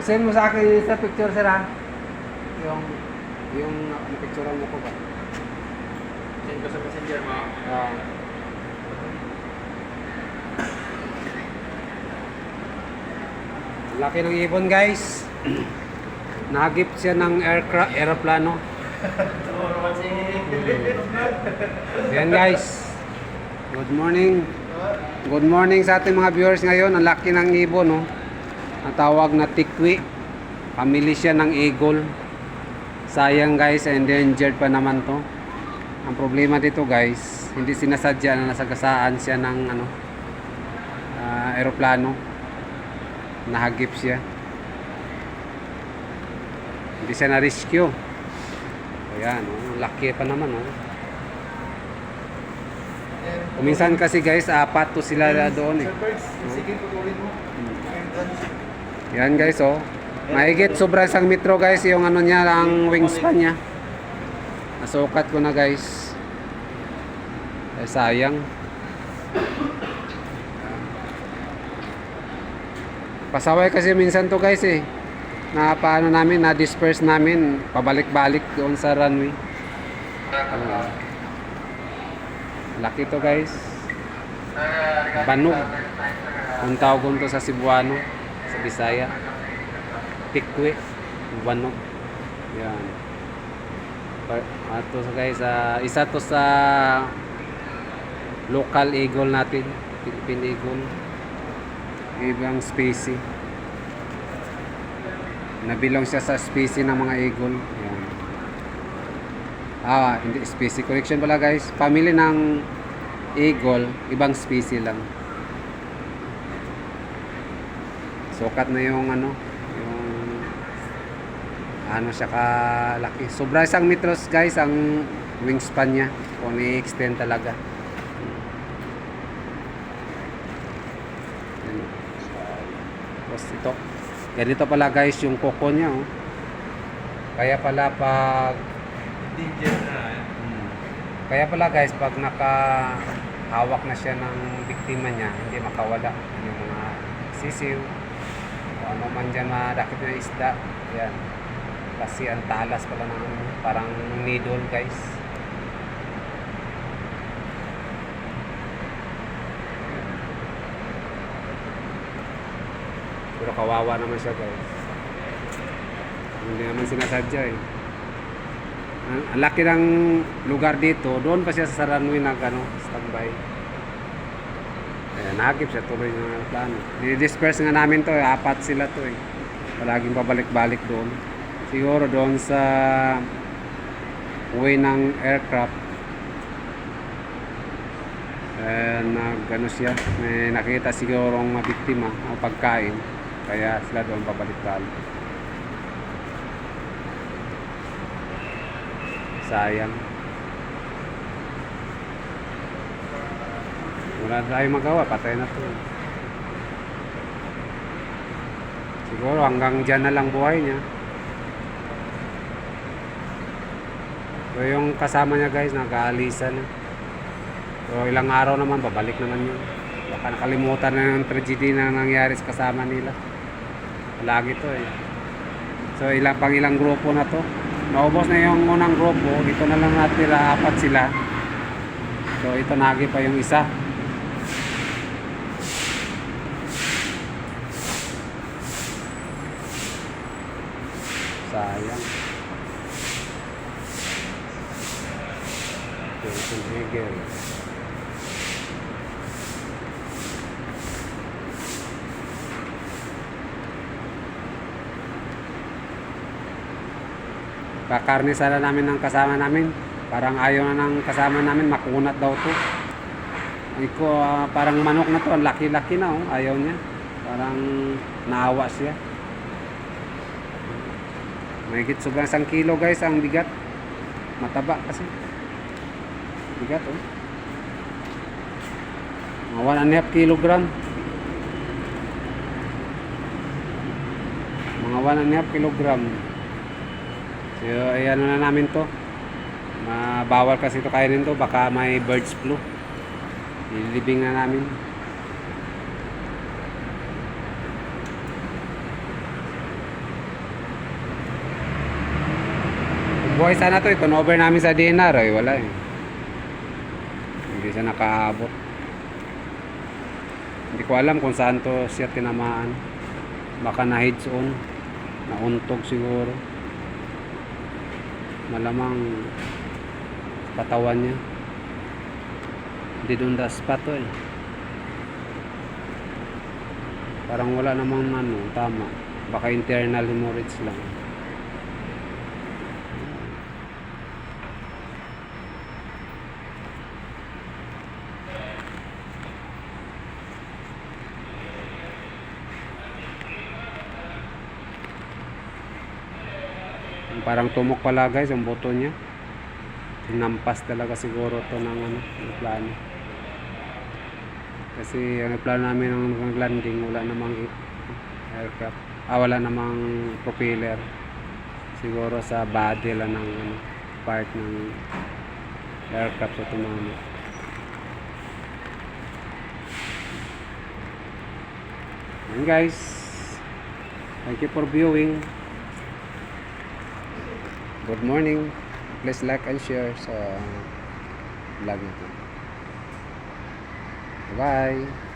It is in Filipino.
Send mo sa akin sa picture, sir, ha? Yung, napicturean mo ko ba? Send ko sa messenger mo. Ah. Laki ng ibon, guys. Nag-gift siya ng aeroplano. Yan, guys. Good morning. Good morning sa ating mga viewers ngayon. Ang laki ng ibon, no? Ang tawag na tikwi. Pamili siya ng eagle. Sayang, guys, endangered pa naman to. Ang problema dito, guys, hindi sinasadya na nasagasaan siya ng aeroplano. Nahagip siya. Hindi siya na-rescue. Ayan, laki pa naman, oh. Kuminsan kasi, guys, 4 to sila doon, eh. Sige, putulin mo. Yan, guys, oh. Mahigit sobra isang metro, guys, yung niya, ang wingspan niya. Nasukat ko na, guys. Eh, sayang. Pasaway kasi minsan to, guys, eh. Na paano namin, na-disperse namin, pabalik-balik doon sa runway. Laki to, guys. Banog. Kung tawag to sa Cebuano, sa Bisaya. Tikwi. Banog. Yan. Ito, guys, isa to sa local eagle natin. Philippine eagle. Ibang species. Nabilong siya sa species ng mga eagle. Ayan. Hindi species. Correction pala, guys. Family ng eagle, ibang species lang. Sukat na yung siya kalaki. Sobra isang metros, guys, ang wingspan niya. Kung i-extend talaga. Tapos ito. Ganito pala, guys, yung koko niya, oh. Kaya pala pag Danger na, eh. Kaya pala, guys, pag nakahawak na siya ng biktima niya, hindi makawala yung mga sisiw o ano man dyan madakip na isda. Yan. Kasi ang talas pala ng parang needle, guys. Pero kawawa naman siya, guys. Hindi naman sinasadya, eh. Ang laki ng lugar dito. Doon pa siya sa runway standby. Ayan, nahagip siya tuloy ng plano. I-disperse nga namin to, 4 sila to, eh. Palaging pabalik-balik doon. Siguro doon sa way ng aircraft. Gano siya. May nakita siguro ang mabiktima o pagkain. Kaya sila doon pabalik-balik. Sayang. Wala tayong magawa, patay na to. Siguro hanggang dyan na lang buhay niya. So yung kasama niya, guys, nag-aalisan na. So ilang araw naman, babalik naman yun. Baka nakalimutan na yung tragedy na nangyari sa kasama nila. Lagi to, eh. So ilang grupo na to. Naubos na yung unang grupo. Dito na lang natira, 4 sila. So ito nagi pa yung isa. Sayang. Jason Hegel. Kakarni sana namin ng kasama namin. Parang ayaw na ng kasama namin, makunat daw to. Parang manok na to, ang laki-laki na, oh. Ayaw niya. Parang naawa siya. Mahigit sobrang 1 kilo, guys, ang bigat. Mataba kasi. Bigat, oh. Mga 1.5 kilogram. Mga 1.5 kilogram. So, ayan na namin to. Bawal kasi ito kainin to. Baka may birds flu. Ilibing na namin. Buhay sana to, turnover namin sa DNR eh, wala eh. Hindi siya nakaabot. Hindi ko alam kung saan to siya tinamaan. Baka na heads on, nauntog siguro. Malamang katawan niya. Hindi doon the spot to eh. Parang wala namang tama. Baka internal hemorrhage lang. Parang tumok pala guys ang buto niya. Sinampas talaga siguro to ng ng plano. Kasi ang plano namin ng landing, wala namang aircraft. Wala namang propeller. Siguro sa body lang ng part ng aircraft sa tumama. And guys, thank you for viewing. Good morning. Please like and share sa vlog natin. Bye.